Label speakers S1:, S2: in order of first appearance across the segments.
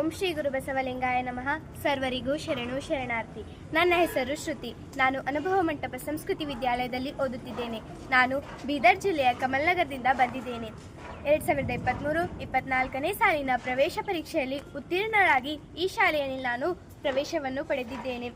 S1: ಓಂ ಶ್ರೀ ಗುರು ಬಸವಲಿಂಗಾಯ ನಮಃ. ಸರ್ವರಿಗೂ ಶರಣು ಶರಣಾರ್ಥಿ. ನನ್ನ ಹೆಸರು ಶ್ರುತಿ. ನಾನು ಅನುಭವ ಮಂಟಪ ಸಂಸ್ಕೃತಿ ವಿದ್ಯಾಲಯದಲ್ಲಿ ಓದುತ್ತಿದ್ದೇನೆ. ನಾನು ಬೀದರ್ ಜಿಲ್ಲೆಯ ಕಮಲ್ನಗರದಿಂದ ಬಂದಿದ್ದೇನೆ. 2023-24ನೇ ಸಾಲಿನ ಪ್ರವೇಶ ಪರೀಕ್ಷೆಯಲ್ಲಿ ಉತ್ತೀರ್ಣರಾಗಿ ಈ ಶಾಲೆಯಲ್ಲಿ ನಾನು ಪ್ರವೇಶವನ್ನು ಪಡೆದಿದ್ದೇನೆ.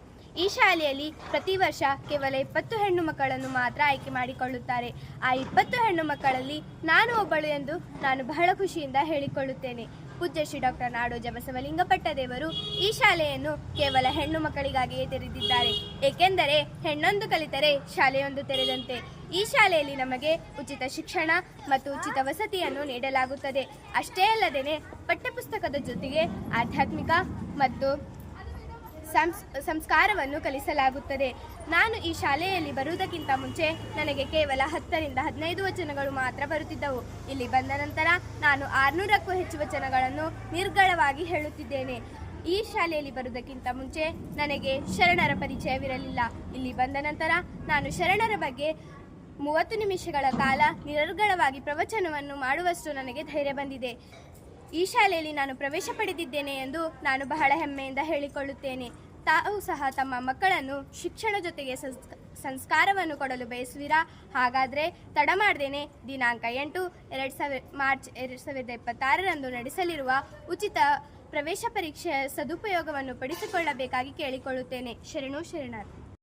S1: ಈ ಶಾಲೆಯಲ್ಲಿ ಪ್ರತಿ ವರ್ಷ ಕೇವಲ 20 ಹೆಣ್ಣು ಮಕ್ಕಳನ್ನು ಮಾತ್ರ ಆಯ್ಕೆ ಮಾಡಿಕೊಳ್ಳುತ್ತಾರೆ. ಆ 20 ಹೆಣ್ಣು ಮಕ್ಕಳಲ್ಲಿ ನಾನು ಒಬ್ಬಳು ಎಂದು ನಾನು ಬಹಳ ಖುಷಿಯಿಂದ ಹೇಳಿಕೊಳ್ಳುತ್ತೇನೆ. ಪೂಜ್ಯ ಶ್ರೀ ಡಾಕ್ಟರ್ ನಾಡೋಜ ಬಸವಲಿಂಗ ಪಟ್ಟದೇವರು ಈ ಶಾಲೆಯನ್ನು ಕೇವಲ ಹೆಣ್ಣು ಮಕ್ಕಳಿಗಾಗಿಯೇ ತೆರೆದಿದ್ದಾರೆ. ಏಕೆಂದರೆ ಹೆಣ್ಣೊಂದು ಕಲಿತರೆ ಶಾಲೆಯೊಂದು ತೆರೆದಂತೆ. ಈ ಶಾಲೆಯಲ್ಲಿ ನಮಗೆ ಉಚಿತ ಶಿಕ್ಷಣ ಮತ್ತು ಉಚಿತ ವಸತಿಯನ್ನು ನೀಡಲಾಗುತ್ತದೆ. ಅಷ್ಟೇ ಅಲ್ಲದೆ ಪಠ್ಯಪುಸ್ತಕದ ಜೊತೆಗೆ ಆಧ್ಯಾತ್ಮಿಕ ಮತ್ತು ಸಂಸ್ಕಾರವನ್ನು ಕಲಿಸಲಾಗುತ್ತದೆ. ನಾನು ಈ ಶಾಲೆಯಲ್ಲಿ ಬರುವುದಕ್ಕಿಂತ ಮುಂಚೆ ನನಗೆ ಕೇವಲ 10ರಿಂದ 15 ವಚನಗಳು ಮಾತ್ರ ಬರುತ್ತಿದ್ದವು. ಇಲ್ಲಿ ಬಂದ ನಂತರ ನಾನು 600ಕ್ಕೂ ಹೆಚ್ಚು ವಚನಗಳನ್ನು ನಿರ್ಗಳವಾಗಿ ಹೇಳುತ್ತಿದ್ದೇನೆ. ಈ ಶಾಲೆಯಲ್ಲಿ ಬರುವುದಕ್ಕಿಂತ ಮುಂಚೆ ನನಗೆ ಶರಣರ ಪರಿಚಯವಿರಲಿಲ್ಲ. ಇಲ್ಲಿ ಬಂದ ನಂತರ ನಾನು ಶರಣರ ಬಗ್ಗೆ 30 ನಿಮಿಷಗಳ ಕಾಲ ನಿರರ್ಗಳವಾಗಿ ಪ್ರವಚನವನ್ನು ಮಾಡುವಷ್ಟು ನನಗೆ ಧೈರ್ಯ ಬಂದಿದೆ. ಈ ಶಾಲೆಯಲ್ಲಿ ನಾನು ಪ್ರವೇಶ ಪಡೆದಿದ್ದೇನೆ ಎಂದು ನಾನು ಬಹಳ ಹೆಮ್ಮೆಯಿಂದ ಹೇಳಿಕೊಳ್ಳುತ್ತೇನೆ. ತಾವು ಸಹ ತಮ್ಮ ಮಕ್ಕಳನ್ನು ಶಿಕ್ಷಣ ಜೊತೆಗೆ ಸಂಸ್ಕಾರವನ್ನು ಕೊಡಲು ಬಯಸುವಿರಾ? ಹಾಗಾದರೆ ತಡ ಮಾಡದೇನೆ ದಿನಾಂಕ 8 ಮಾರ್ಚ್ 2026ರಂದು ನಡೆಸಲಿರುವ ಉಚಿತ ಪ್ರವೇಶ ಪರೀಕ್ಷೆಯ ಸದುಪಯೋಗವನ್ನು ಪಡಿಸಿಕೊಳ್ಳಬೇಕಾಗಿ ಕೇಳಿಕೊಳ್ಳುತ್ತೇನೆ. ಶರಣು ಶರಣಾರ್ಥಿ.